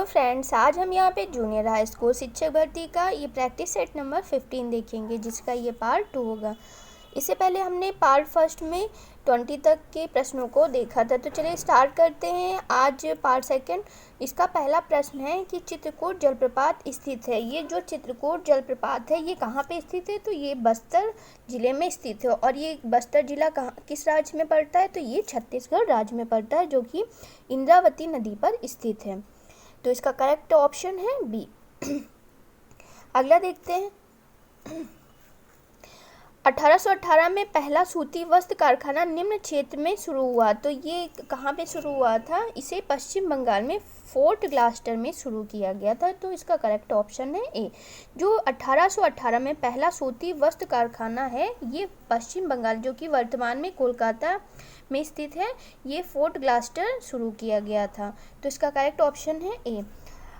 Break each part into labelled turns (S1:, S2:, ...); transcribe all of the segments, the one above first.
S1: Friends, आज हम यहाँ पे जूनियर हाई स्कूल शिक्षक भर्ती का ये प्रैक्टिस सेट नंबर 15 देखेंगे, जिसका ये पार्ट 2 होगा। इससे पहले हमने पार्ट फर्स्ट में 20 तक के प्रश्नों को देखा था। तो चलिए स्टार्ट करते हैं आज पार्ट सेकंड। इसका पहला प्रश्न है कि चित्रकूट जलप्रपात स्थित है। ये जो चित्रकूट जलप्रपात है ये कहाँ पे स्थित है? तो ये बस्तर जिले में स्थित है। और ये बस्तर जिला कहाँ किस राज्य में पड़ता है? तो ये छत्तीसगढ़ राज्य में पड़ता है, जो कि इंद्रावती नदी पर स्थित है। तो इसका करेक्ट ऑप्शन है बी। अगला देखते हैं। 1818 में पहला सूती वस्त्र कारखाना निम्न क्षेत्र में शुरू हुआ। तो ये कहाँ पे शुरू हुआ था? इसे पश्चिम बंगाल में फोर्ट ग्लास्टर में शुरू किया गया था। तो इसका करेक्ट ऑप्शन है ए। जो 1818 में पहला सूती वस्त्र कारखाना है ये पश्चिम बंगाल, जो कि वर्तमान में कोलकाता में स्थित है, ये फोर्ट ग्लास्टर शुरू किया गया था। तो इसका करेक्ट ऑप्शन है ए।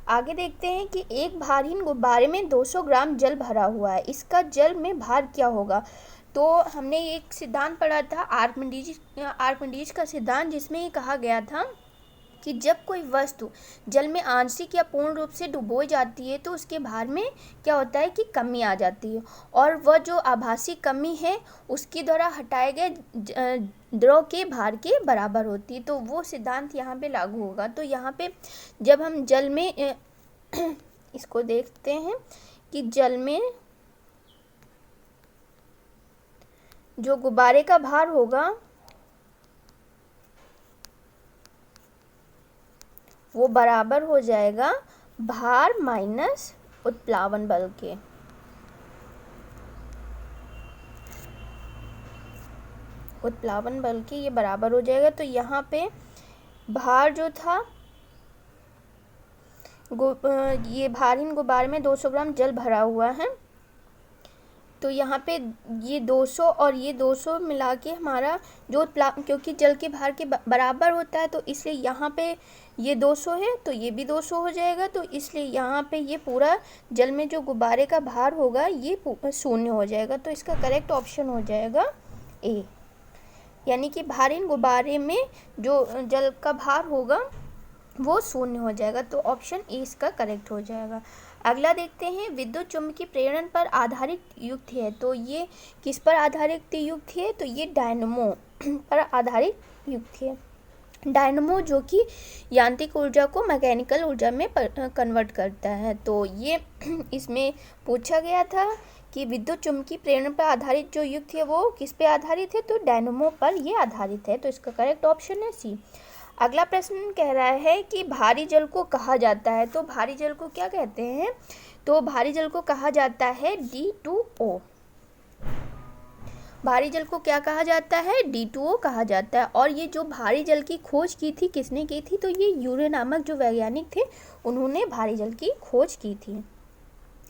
S1: आगे देखते हैं कि एक भारहीन गुब्बारे में 200 ग्राम जल भरा हुआ है। इसका जल में भार क्या होगा? तो हमने एक सिद्धांत पढ़ा था आर्किमिडीज का सिद्धांत, जिसमें ये कहा गया था कि जब कोई वस्तु जल में आंशिक या पूर्ण रूप से डुबोई जाती है तो उसके भार में क्या होता है कि कमी आ जाती है, और वह जो आभासी कमी है उसके द्वारा हटाए गए द्रव के भार के बराबर होती है। तो वो सिद्धांत यहाँ पे लागू होगा। तो यहाँ पे जब हम जल में इसको देखते हैं कि जल में जो गुब्बारे का भार होगा वो बराबर हो जाएगा भार माइनस उत्प्लावन बल के। उत्प्लावन बल के ये बराबर हो जाएगा। तो यहाँ पे भार जो था ये भारहीन गुब्बारे में 200 ग्राम जल भरा हुआ है। तो यहाँ पे ये 200 और ये 200 मिला के हमारा जो क्योंकि जल के भार के बराबर होता है, तो इसलिए यहाँ पे ये 200 है तो ये भी 200 हो जाएगा। तो इसलिए यहाँ पे ये पूरा जल में जो गुब्बारे का भार होगा ये शून्य हो जाएगा। तो इसका करेक्ट ऑप्शन हो जाएगा ए, यानी कि भारहीन गुब्बारे में जो जल का भार होगा वो शून्य हो जाएगा। तो ऑप्शन ए इसका करेक्ट हो जाएगा। अगला देखते हैं, विद्युत चुम्बकीय प्रेरण पर आधारित युक्त है। तो ये किस पर आधारित युक्त है? तो ये डायनमो पर आधारित युक्त है। डायनमो जो कि यांत्रिक ऊर्जा को मैकेनिकल ऊर्जा में कन्वर्ट करता है। तो ये इसमें पूछा गया था कि विद्युत चुम्बकीय प्रेरण पर आधारित जो युक्त है वो किस पे आधारित है? तो डायनमो पर ये आधारित है। तो इसका करेक्ट ऑप्शन है सी। अगला प्रश्न कह रहा है कि भारी जल को कहा जाता है। तो भारी जल को क्या कहते हैं? तो भारी जल को कहा जाता है D2O। भारी जल को क्या कहा जाता है? D2O कहा जाता है। और ये जो भारी जल की खोज की थी किसने की थी? तो ये यूरे नामक जो वैज्ञानिक थे उन्होंने भारी जल की खोज की थी।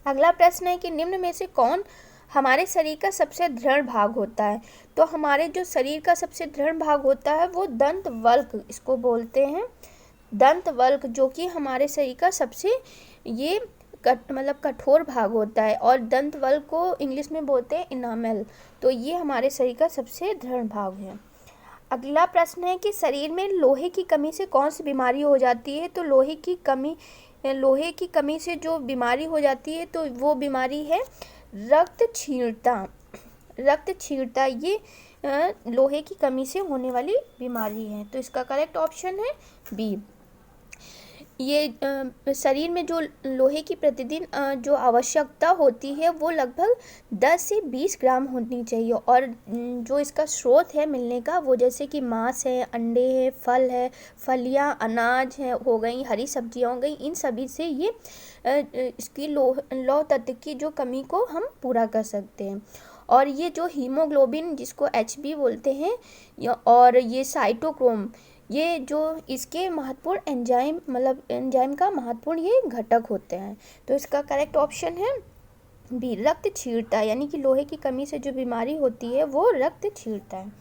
S1: अगला प्रश्न है कि निम्न में से कौन हमारे शरीर का सबसे दृढ़ भाग होता है? तो हमारे जो शरीर का सबसे दृढ़ भाग होता है वो दंत वल्क इसको बोलते हैं। दंत वल्क जो कि हमारे शरीर का सबसे ये कठोर भाग होता है, और दंत वल्क को इंग्लिश में बोलते हैं इनामेल। तो ये हमारे शरीर का सबसे दृढ़ भाग है। अगला प्रश्न है कि शरीर में लोहे की कमी से कौन सी बीमारी हो जाती है? तो लोहे की कमी से जो बीमारी हो जाती है तो वो बीमारी है रक्तक्षीणता। रक्तक्षीणता ये लोहे की कमी से होने वाली बीमारी है। तो इसका करेक्ट ऑप्शन है बी। ये शरीर में जो लोहे की प्रतिदिन जो आवश्यकता होती है वो लगभग 10 से 20 ग्राम होनी चाहिए। और जो इसका स्रोत है मिलने का वो जैसे कि मांस है, अंडे है, फल है, फलियां, अनाज है हो गई, हरी सब्जियां हो गई, इन सभी से ये इसकी लौह तत्व की जो कमी को हम पूरा कर सकते हैं। और ये जो हीमोग्लोबिन जिसको HB बोलते हैं, और ये साइटोक्रोम, ये जो इसके महत्वपूर्ण एंजाइम का महत्वपूर्ण ये घटक होते हैं। तो इसका करेक्ट ऑप्शन है बी, रक्तक्षीणता, यानी कि लोहे की कमी से जो बीमारी होती है वो रक्तक्षीणता है।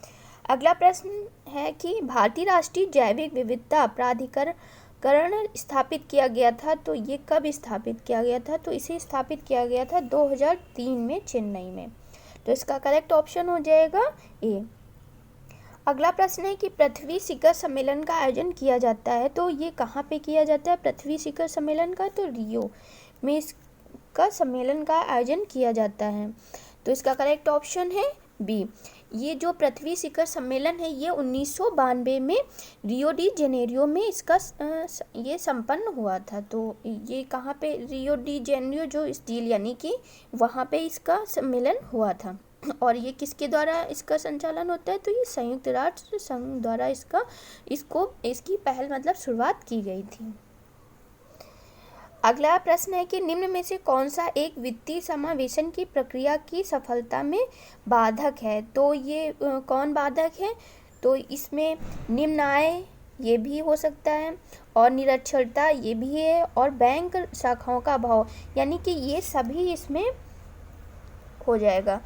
S1: अगला प्रश्न है कि भारतीय राष्ट्रीय जैविक विविधता प्राधिकरण स्थापित किया गया था। तो ये कब स्थापित किया गया था? तो इसे स्थापित किया गया था 2003 में चेन्नई में। तो इसका करेक्ट ऑप्शन हो जाएगा ए। अगला प्रश्न है कि पृथ्वी शिखर सम्मेलन का आयोजन किया जाता है, तो ये कहाँ पे किया जाता है पृथ्वी शिखर सम्मेलन का? तो रियो में इसका सम्मेलन का आयोजन किया जाता है। तो इसका करेक्ट ऑप्शन है बी। ये जो पृथ्वी शिखर सम्मेलन है ये 1992 में रियो डी जेनेरियो में इसका ये संपन्न हुआ था। तो ये कहाँ पे? रियो डी जेनेरियो जो स्टील यानी कि वहाँ पे इसका सम्मेलन हुआ था। और ये किसके द्वारा इसका संचालन होता है? तो ये संयुक्त राष्ट्र संघ द्वारा इसकी पहल मतलब शुरुआत की गई थी। अगला प्रश्न है कि निम्न में से कौन सा एक वित्तीय समावेशन की प्रक्रिया की सफलता में बाधक है? तो ये कौन बाधक है? तो इसमें निम्न आय ये भी हो सकता है, और निरक्षरता ये भी है, और बैंक शाखाओं का अभाव, यानी कि ये सभी इसमें हो जाएगा।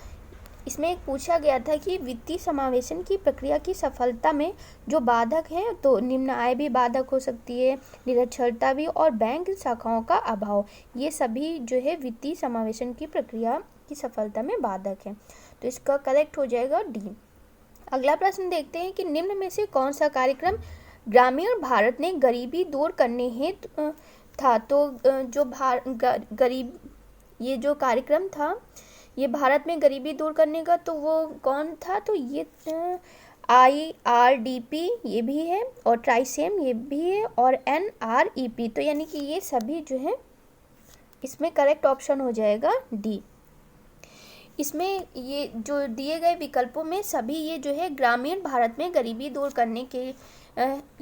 S1: इसमें पूछा गया था कि वित्तीय समावेशन की प्रक्रिया की सफलता में जो बाधक हैं, तो निम्न आय भी बाधक हो सकती है, निरक्षरता भी, और बैंक शाखाओं का अभाव, ये सभी जो है वित्तीय समावेशन की प्रक्रिया की सफलता में बाधक है। तो इसका करेक्ट हो जाएगा डी। अगला प्रश्न देखते हैं कि निम्न में से कौन सा कार्यक्रम ग्रामीण भारत में गरीबी दूर करने हेतु था? तो जो गरीब ये जो कार्यक्रम था ये भारत में गरीबी दूर करने का, तो वो कौन था? तो ये IRDP ये भी है, और ट्राइसेम ये भी है, और NREP, तो यानी कि ये सभी जो है इसमें करेक्ट ऑप्शन हो जाएगा डी। इसमें ये जो दिए गए विकल्पों में सभी ये जो है ग्रामीण भारत में गरीबी दूर करने के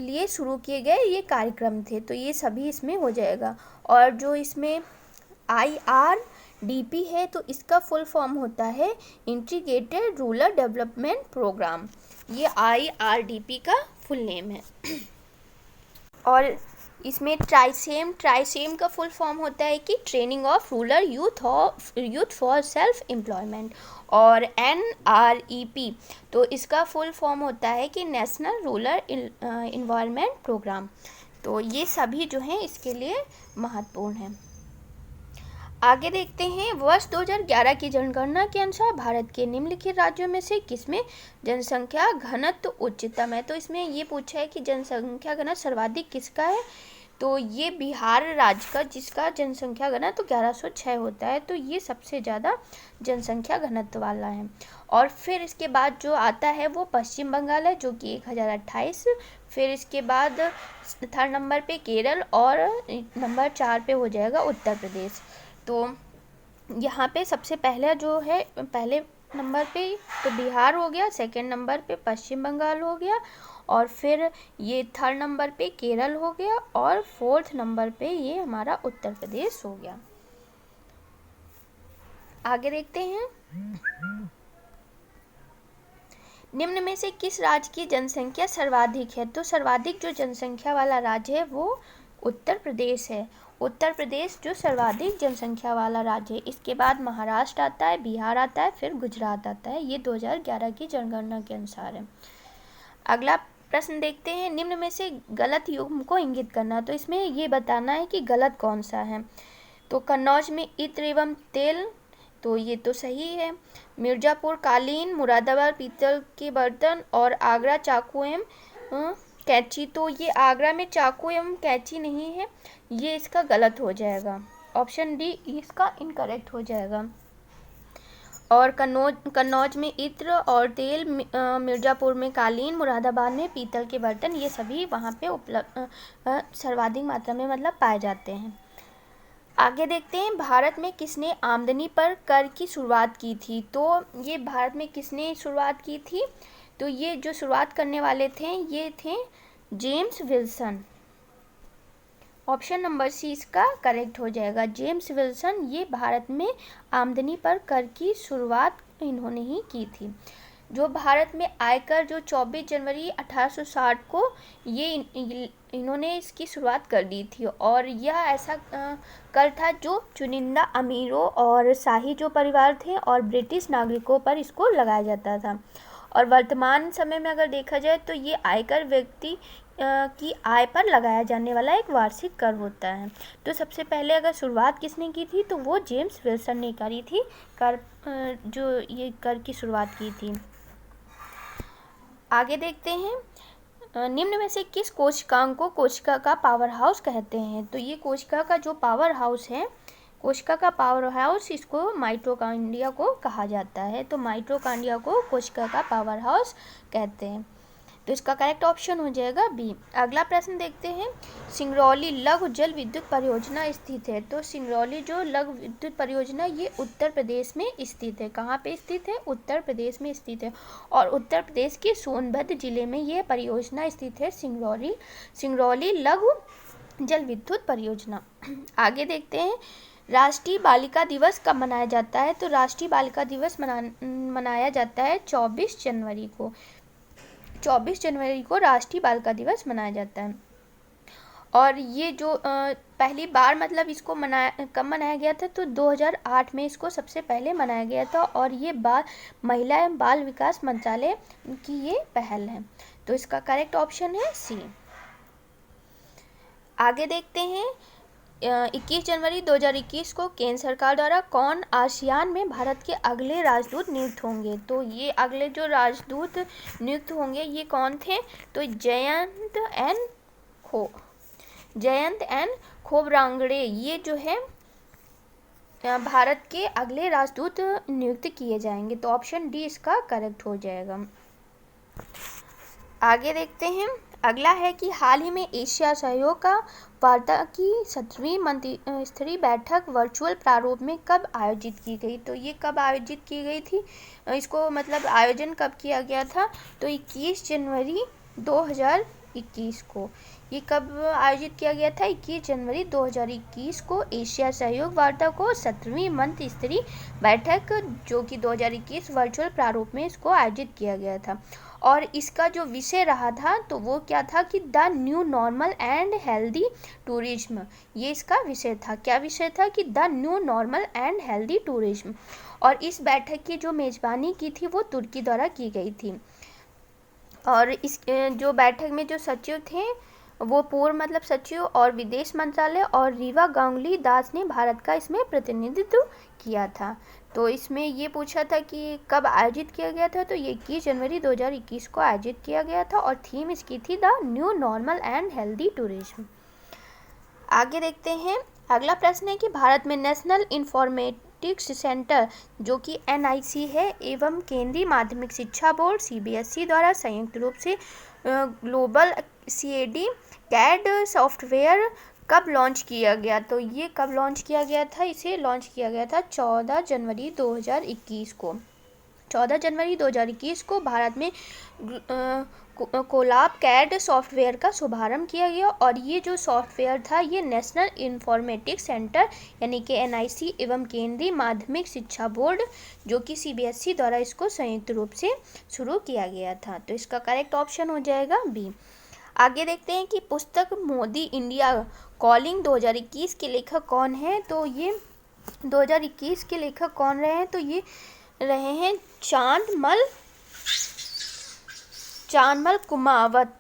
S1: लिए शुरू किए गए ये कार्यक्रम थे, तो ये सभी इसमें हो जाएगा। और जो इसमें IRDP है तो इसका फुल फॉर्म होता है इंटीग्रेटेड रूरल डेवलपमेंट प्रोग्राम, ये IRDP का फुल नेम है। और इसमें ट्राइसेम का फुल फॉर्म होता है कि training of rural youth for self employment, और NREP तो इसका फुल फॉर्म होता है कि नेशनल रूरल इन्वायरमेंट प्रोग्राम। तो ये सभी जो हैं इसके लिए महत्वपूर्ण हैं। आगे देखते हैं, वर्ष 2011 की जनगणना के अनुसार भारत के निम्नलिखित राज्यों में से किसमें जनसंख्या घनत्व उच्चतम है? तो इसमें ये पूछा है कि जनसंख्या घनत्व सर्वाधिक किसका है? तो ये बिहार राज्य का, जिसका जनसंख्या घनत्व 1106 होता है, तो ये सबसे ज़्यादा जनसंख्या घनत्व वाला है। और फिर इसके बाद जो आता है वो पश्चिम बंगाल है जो कि 1028, फिर इसके बाद थर्ड नंबर पे केरल, और नंबर 4 पे हो जाएगा उत्तर प्रदेश। तो यहाँ पे सबसे पहला जो है पहले नंबर पे तो बिहार हो गया, सेकंड नंबर पे पश्चिम बंगाल हो गया, और फिर ये थर्ड नंबर पे केरल हो गया, और फोर्थ नंबर पे ये हमारा उत्तर प्रदेश हो गया। आगे देखते हैं, निम्न में से किस राज्य की जनसंख्या सर्वाधिक है? तो सर्वाधिक जो जनसंख्या वाला राज्य है वो उत्तर प्रदेश है। उत्तर प्रदेश जो सर्वाधिक जनसंख्या वाला राज्य है। इसके बाद महाराष्ट्र आता है, बिहार आता है, फिर गुजरात आता है। ये 2011 की जनगणना के अनुसार है। अगला प्रश्न देखते हैं, निम्न में से गलत युग्म को इंगित करना। तो इसमें ये बताना है कि गलत कौन सा है। तो कन्नौज में इत्र एवं तेल, तो ये तो सही है। मिर्ज़ापुर कालीन, मुरादाबाद पीतल के बर्तन, और आगरा चाकू एवं कैंची, तो ये आगरा में चाकू एवं कैंची नहीं है, ये इसका गलत हो जाएगा। ऑप्शन डी इसका इनकरेक्ट हो जाएगा। और कन्नौज में इत्र और तेल, मिर्ज़ापुर में कालीन, मुरादाबाद में पीतल के बर्तन, ये सभी वहाँ पे उपलब्ध सर्वाधिक मात्रा में मतलब पाए जाते हैं। आगे देखते हैं, भारत में किसने आमदनी पर कर की शुरुआत की थी? तो ये भारत में किसने शुरुआत की थी? तो ये जो शुरुआत करने वाले थे ये थे James Wilson. Option number C इसका करेक्ट हो जाएगा। जेम्स विल्सन ये भारत में आमदनी पर कर की शुरुआत इन्होंने ही की थी। जो भारत में आयकर जो 24 जनवरी 1860 को ये इन्होंने इसकी शुरुआत कर दी थी, और यह ऐसा कर था जो चुनिंदा अमीरों और शाही जो परिवार थे और ब्रिटिश नागरिकों पर इसको लगाया जाता था। और वर्तमान समय में अगर देखा जाए तो ये आयकर व्यक्ति की आय पर लगाया जाने वाला एक वार्षिक कर होता है। तो सबसे पहले अगर शुरुआत किसने की थी तो वो जेम्स विल्सन ने करी थी, कर जो ये कर की शुरुआत की थी। आगे देखते हैं, निम्न में से किस कोशिकांग को कोशिका का पावर हाउस कहते हैं? तो ये कोशिका का जो पावर हाउस है, कोशिका का पावर हाउस, इसको माइटोकॉन्ड्रिया को कहा जाता है। तो माइटोकॉन्ड्रिया को कोशिका का पावर हाउस कहते हैं। तो इसका करेक्ट ऑप्शन हो जाएगा बी। अगला प्रश्न देखते हैं, सिंगरौली लघु जल विद्युत परियोजना स्थित है। तो सिंगरौली जो लघु विद्युत परियोजना, ये उत्तर प्रदेश में स्थित है। कहाँ पे स्थित है? उत्तर प्रदेश में स्थित है। और उत्तर प्रदेश के सोनभद्र जिले में ये परियोजना स्थित है, सिंगरौली लघु जल विद्युत परियोजना। आगे देखते हैं, राष्ट्रीय बालिका दिवस कब मनाया जाता है? तो राष्ट्रीय बालिका दिवस मनाया जाता है 24 जनवरी को। 24 जनवरी को राष्ट्रीय बालिका दिवस मनाया जाता है। और ये जो पहली बार मतलब इसको कब मनाया गया था? तो 2008 में इसको सबसे पहले मनाया गया था। और ये महिला एवं बाल विकास मंत्रालय की ये पहल है। तो इसका करेक्ट ऑप्शन है सी। आगे देखते हैं, 21 जनवरी 2021 को केंद्र सरकार द्वारा कौन आसियान में भारत के अगले राजदूत नियुक्त होंगे? तो ये अगले जो राजदूत नियुक्त होंगे ये कौन थे? तो जयंत एन खोब्रागडे ये जो है भारत के अगले राजदूत नियुक्त किए जाएंगे। तो ऑप्शन डी इसका करेक्ट हो जाएगा। आगे देखते हैं, अगला है कि हाल ही में एशिया सहयोग का वार्ता की 7वीं मंत्री स्तरीय बैठक वर्चुअल प्रारूप में कब आयोजित की गई? तो ये कब आयोजित की गई थी? इसको मतलब आयोजन कब किया गया था? तो 21 जनवरी 2021 को। ये कब आयोजित किया गया था? 21 जनवरी 2021 को एशिया सहयोग वार्ता को 7वीं मंत्री स्तरीय बैठक जो कि 2021 वर्चुअल प्रारूप में इसको आयोजित किया गया था। और इसका जो विषय रहा था तो वो क्या था कि the new normal and healthy tourism. ये इसका विषय था। क्या विषय था? कि the new normal and healthy tourism. और इस बैठक की जो मेज़बानी की थी वो तुर्की द्वारा की गई थी। और इस जो बैठक में जो सचिव थे वो पूर्व मतलब सचिव और विदेश मंत्रालय और रीवा गांगुली दास ने भारत का इसमें प्रतिनिधित्व किया था। तो इसमें ये पूछा था कि कब आयोजित किया गया था? तो ये 21 जनवरी 2021 को आयोजित किया गया था। और थीम इसकी थी the new normal and healthy tourism. आगे देखते हैं, अगला प्रश्न है कि भारत में नेशनल इंफॉर्मेटिक्स सेंटर जो कि NIC है एवं केंद्रीय माध्यमिक शिक्षा बोर्ड CBSE द्वारा संयुक्त रूप से ग्लोबल CAD सॉफ्टवेयर कब लॉन्च किया गया? तो ये कब लॉन्च किया गया था? इसे लॉन्च किया गया था 14 जनवरी 2021 को। 14 जनवरी 2021 को भारत में कोलाब कैड सॉफ्टवेयर का शुभारंभ किया गया। और ये जो सॉफ्टवेयर था ये नेशनल इंफॉर्मेटिक्स सेंटर यानी कि NIC एवं केंद्रीय माध्यमिक शिक्षा बोर्ड जो कि CBSE द्वारा इसको संयुक्त रूप से शुरू किया गया था। तो इसका करेक्ट ऑप्शन हो जाएगा बी। आगे देखते हैं कि पुस्तक मोदी इंडिया कॉलिंग 2021 के लेखक कौन है? तो ये 2021 के लेखक कौन रहे हैं? तो ये रहे हैं चांदमल कुमावत।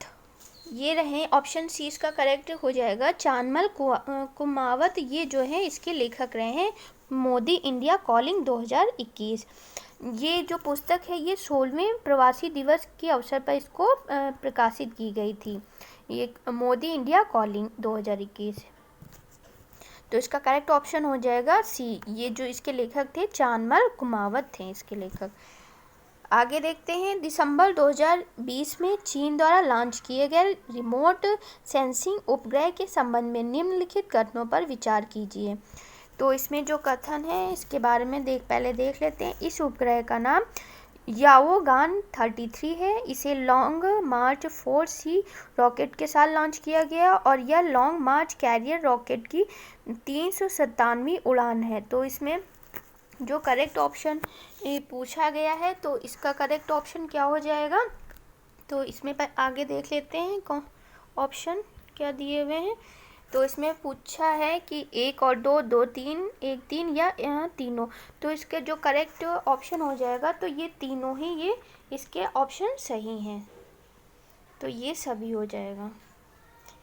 S1: ये रहे, ऑप्शन सी इसका करेक्ट हो जाएगा। चांदमल कुमावत ये जो है इसके लेखक रहे हैं मोदी इंडिया कॉलिंग 2021। ये जो पुस्तक है ये 16वें प्रवासी दिवस के अवसर पर इसको प्रकाशित की गई थी, ये मोदी इंडिया कॉलिंग 2021। तो इसका करेक्ट ऑप्शन हो जाएगा सी। ये जो इसके लेखक थे चांदमल कुमावत थे इसके लेखक। आगे देखते हैं, दिसंबर 2020 में चीन द्वारा लॉन्च किए गए रिमोट सेंसिंग उपग्रह के संबंध में निम्नलिखित कथनों पर विचार कीजिए। तो इसमें जो कथन है इसके बारे में पहले देख लेते हैं। इस उपग्रह का नाम याओगान 33 है। इसे लॉन्ग मार्च 4C रॉकेट के साथ लॉन्च किया गया और यह लॉन्ग मार्च कैरियर रॉकेट की 397वीं उड़ान है। तो इसमें जो करेक्ट ऑप्शन पूछा गया है तो इसका करेक्ट ऑप्शन क्या हो जाएगा? तो इसमें आगे देख लेते हैं कौन ऑप्शन क्या दिए हुए हैं। तो इसमें पूछा है कि 1 और 2, 2, 3, 1, 3 या तीनों। तो इसके जो करेक्ट ऑप्शन हो जाएगा तो ये तीनों ही ये इसके ऑप्शन सही हैं। तो ये सभी हो जाएगा।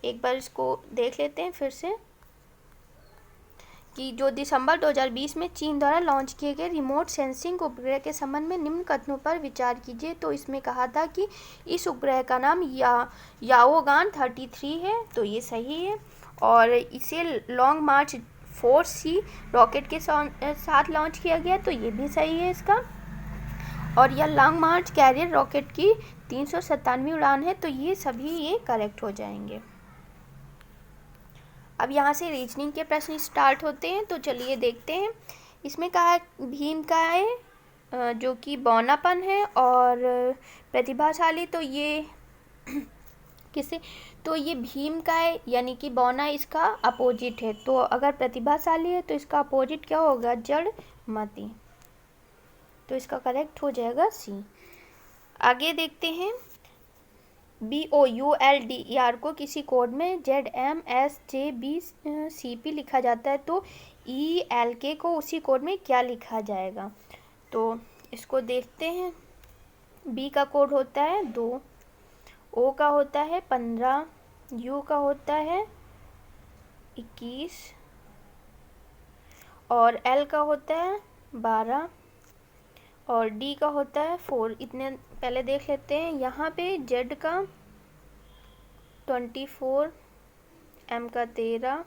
S1: एक बार इसको देख लेते हैं फिर से कि जो दिसंबर 2020 में चीन द्वारा लॉन्च किए गए रिमोट सेंसिंग उपग्रह के संबंध में निम्न कथनों पर विचार कीजिए। तो इसमें कहा था कि इस उपग्रह का नाम याओगान 33 है, तो ये सही है। और इसे लॉन्ग मार्च 4C रॉकेट के साथ लॉन्च किया गया, तो ये भी सही है इसका। और यह लॉन्ग मार्च कैरियर रॉकेट की 397वीं उड़ान है, तो ये सभी ये करेक्ट हो जाएंगे। अब यहाँ से रीजनिंग के प्रश्न स्टार्ट होते हैं, तो चलिए देखते हैं। इसमें कहा भीम का है जो कि बौनापन है और प्रतिभाशाली, तो ये किसे, तो ये भीम का है, यानी कि बौना इसका अपोजिट है। तो अगर प्रतिभाशाली है तो इसका अपोजिट क्या होगा, जड़मति। तो इसका करेक्ट हो जाएगा सी। आगे देखते हैं। BOULDER को किसी कोड में ZMSJBCP लिखा जाता है, तो ELK को उसी कोड में क्या लिखा जाएगा। तो इसको देखते हैं। B का कोड होता है 2, O का होता है 15, U का होता है 21 और L का होता है 12 और D का होता है 4। इतने पहले देख लेते हैं। यहाँ पे Z का 24, M का 13,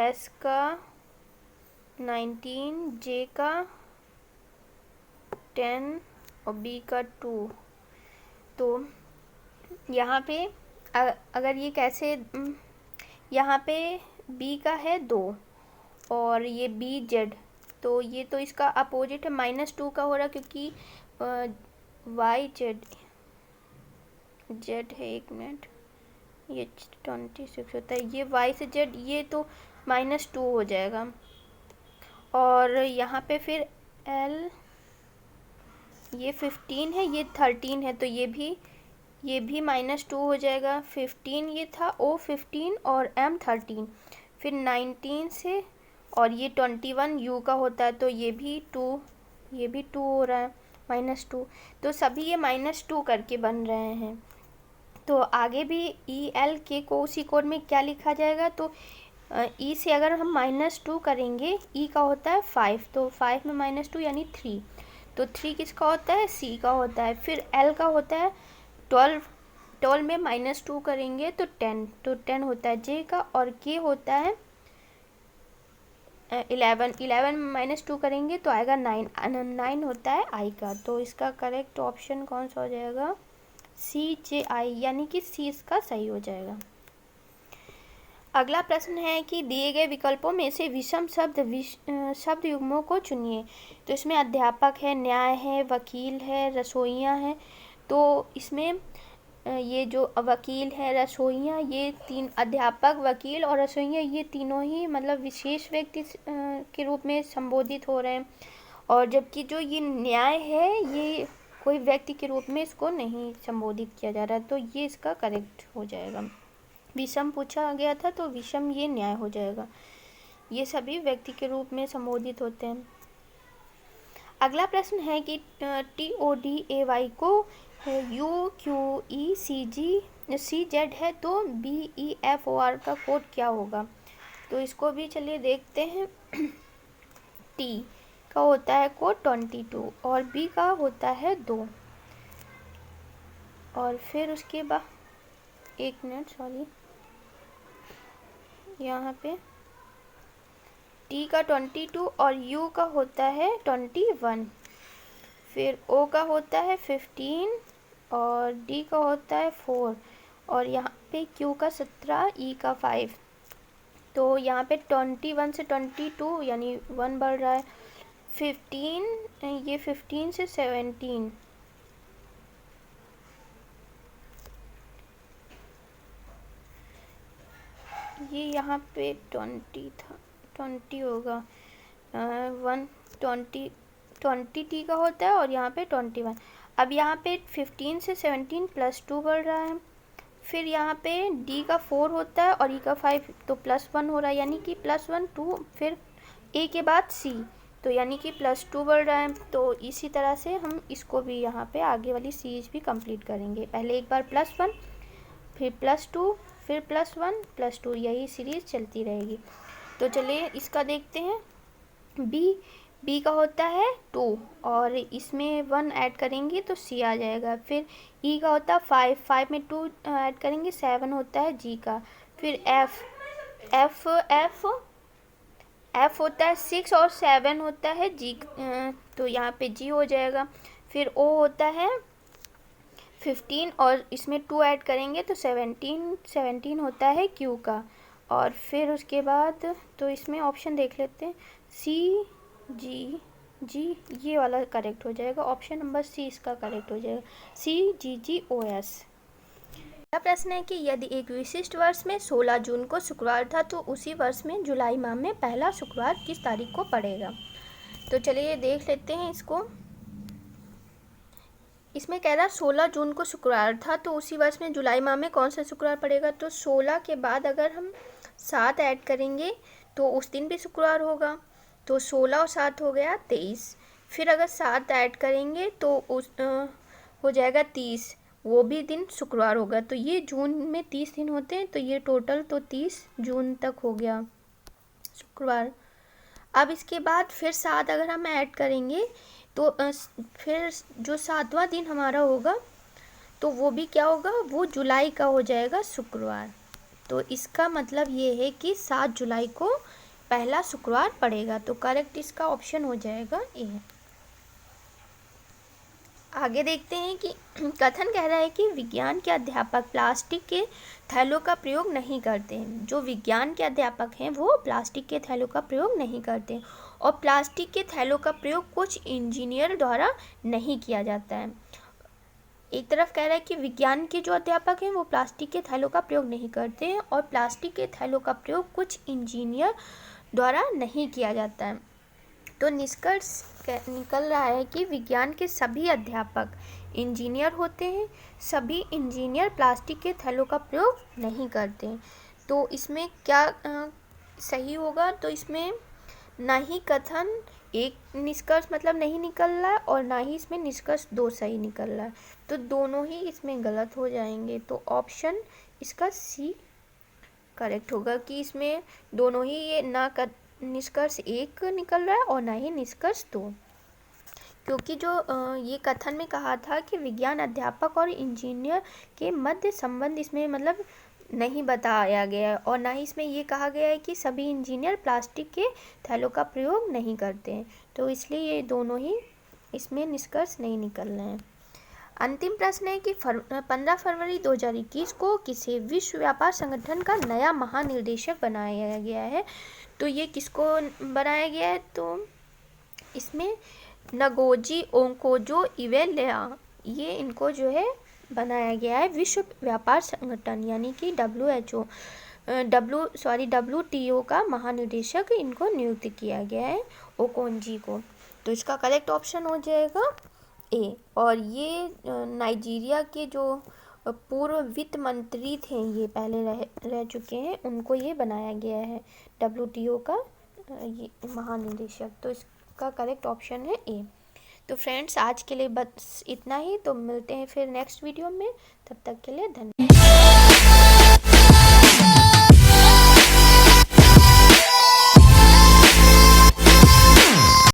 S1: S का 19, J का 10 और B का 2। तो यहाँ पे अगर ये कैसे, यहाँ पे B का है 2 और ये BZ, तो ये तो इसका अपोजिट है, -2 का हो रहा, क्योंकि YZ है, 1 मिनट, ये 26 होता है, ये Y से Z, ये तो -2 हो जाएगा। और यहाँ पे फिर L, ये 15 है, ये 13 है, तो ये भी -2 हो जाएगा। 15 ये था, O 15 और M 13, फिर 19 से, और ये 21 U का होता है, तो ये भी 2 हो रहा है, -2। तो सभी ये -2 करके बन रहे हैं। तो आगे भी ELK को उसी कोड में क्या लिखा जाएगा, तो E से अगर हम -2 करेंगे, E का होता है 5, तो 5 में -2 यानी 3, तो 3 किसका होता है, C का होता है। फिर L का होता है 12 में -2 करेंगे तो 10, तो 10 होता है J का। और K होता है 11 में -2 करेंगे तो आएगा 9 होता है I का। तो इसका करेक्ट ऑप्शन कौन सा हो जाएगा, CJI, यानी कि C इसका सही हो जाएगा। अगला प्रश्न है कि दिए गए विकल्पों में से विषम शब्द युग्मों को चुनिए। तो इसमें अध्यापक है, न्याय है, वकील है, रसोइयाँ हैं। तो इसमें ये जो वकील है, रसोइयाँ, ये 3, अध्यापक, वकील और रसोइयाँ, ये तीनों ही मतलब विशेष व्यक्ति के रूप में संबोधित हो रहे हैं। और जबकि जो ये न्याय है, ये कोई व्यक्ति के रूप में इसको नहीं संबोधित किया जा रहा है, तो ये इसका करेक्ट हो जाएगा। विषम पूछा गया था, तो विषम ये न्याय हो जाएगा। ये सभी व्यक्ति के रूप में संबोधित होते हैं। अगला प्रश्न है कि TODAY को UQECZ है, तो BEFOR का कोड क्या होगा। तो इसको भी चलिए देखते हैं। T का होता है कोड 22 और B का होता है 2, और फिर उसके बाद 1 मिनट, सॉरी, यहाँ पे T का 22 और U का होता है 21, फिर O का होता है 15 और D का होता है 4 और यहाँ पे Q का 17, E का 5। तो यहाँ पे 21 से 22 यानी 1 बढ़ रहा है। 15, ये 15 से 17, ये यहाँ पे 20 था, 20 होगा, 20 T का होता है और यहाँ पे 21। अब यहाँ पे 15 से 17 +2 बढ़ रहा है। फिर यहाँ पे D का 4 होता है और E का 5, तो +1 हो रहा है, यानी कि +1 2, फिर A के बाद C, तो यानी कि +2 बढ़ रहा है। तो इसी तरह से हम इसको भी यहाँ पे आगे वाली सीरीज भी कंप्लीट करेंगे। पहले एक बार +1, फिर +2, फिर +1 +2, यही सीरीज चलती रहेगी। तो चलिए इसका देखते हैं। बी का होता है 2 और इसमें 1 ऐड करेंगे तो सी आ जाएगा। फिर ई का होता है 5 में 2 ऐड करेंगे 7 होता है जी का। फिर एफ होता है 6 और 7 होता है जी, तो यहाँ पे जी हो जाएगा। फिर ओ होता है 15 और इसमें 2 ऐड करेंगे तो 17 होता है क्यू का। और फिर उसके बाद तो इसमें ऑप्शन देख लेते हैं, सी जी ये वाला करेक्ट हो जाएगा। ऑप्शन नंबर सी इसका करेक्ट हो जाएगा, CGGOS। अगला प्रश्न है कि यदि एक विशिष्ट वर्ष में 16 जून को शुक्रवार था तो उसी वर्ष में जुलाई माह में पहला शुक्रवार किस तारीख को पड़ेगा। तो चलिए देख लेते हैं इसको। इसमें कह रहा है 16 जून को शुक्रवार था तो उसी वर्ष में जुलाई माह में कौन सा शुक्रवार पड़ेगा। तो 16 के बाद अगर हम 7 ऐड करेंगे तो उस दिन भी शुक्रवार होगा, तो 16 और 7 हो गया 23। फिर अगर 7 ऐड करेंगे तो उस हो जाएगा 30, वो भी दिन शुक्रवार होगा। तो ये जून में 30 दिन होते हैं, तो ये टोटल तो 30 जून तक हो गया शुक्रवार। अब इसके बाद फिर 7 अगर हम ऐड करेंगे तो फिर जो 7वां दिन हमारा होगा तो वो भी क्या होगा, वो जुलाई का हो जाएगा शुक्रवार। तो इसका मतलब ये है कि 7 जुलाई को पहला शुक्रवार पड़ेगा। तो करेक्ट इसका ऑप्शन हो जाएगा ए। आगे देखते हैं कि कथन कह रहा है कि विज्ञान के अध्यापक प्लास्टिक के थैलों का प्रयोग नहीं करते हैं। जो विज्ञान के अध्यापक हैं वो प्लास्टिक के थैलों का प्रयोग नहीं करते हैं और प्लास्टिक के थैलों का प्रयोग कुछ इंजीनियर द्वारा नहीं किया जाता है। एक तरफ कह रहा है कि विज्ञान के जो अध्यापक हैं वो प्लास्टिक के थैलों का प्रयोग नहीं करते हैं और प्लास्टिक के थैलों का प्रयोग कुछ इंजीनियर द्वारा नहीं किया जाता है। तो निष्कर्ष निकल रहा है कि विज्ञान के सभी अध्यापक इंजीनियर होते हैं, सभी इंजीनियर प्लास्टिक के थैलों का प्रयोग नहीं करते हैं। तो इसमें क्या सही होगा, तो इसमें ना ही कथन एक निष्कर्ष मतलब नहीं निकल रहा है और ना ही इसमें निष्कर्ष 2 सही निकल रहा है, तो दोनों ही इसमें गलत हो जाएंगे। तो ऑप्शन इसका सी करेक्ट होगा कि इसमें दोनों ही ये ना निष्कर्ष 1 निकल रहा है और ना ही निष्कर्ष 2, क्योंकि जो ये कथन में कहा था कि विज्ञान अध्यापक और इंजीनियर के मध्य संबंध इसमें मतलब नहीं बताया गया है और ना ही इसमें ये कहा गया है कि सभी इंजीनियर प्लास्टिक के थैलों का प्रयोग नहीं करते हैं, तो इसलिए ये दोनों ही इसमें निष्कर्ष नहीं निकल रहे हैं। अंतिम प्रश्न है कि 15 फरवरी 2021 को किसे विश्व व्यापार संगठन का नया महानिर्देशक बनाया गया है। तो ये किसको बनाया गया है, तो इसमें नगोजी ओंकोजो-इवेलया, ये इनको जो है बनाया गया है विश्व व्यापार संगठन यानी कि WTO का महानिदेशक इनको नियुक्त किया गया है ओकोंजी को। तो इसका करेक्ट ऑप्शन हो जाएगा ए। और ये नाइजीरिया के जो पूर्व वित्त मंत्री थे, ये पहले रह चुके हैं, उनको ये बनाया गया है WTO का ये महानिदेशक। तो इसका करेक्ट ऑप्शन है ए। तो फ्रेंड्स आज के लिए बस इतना ही, तो मिलते हैं फिर नेक्स्ट वीडियो में, तब तक के लिए धन्यवाद।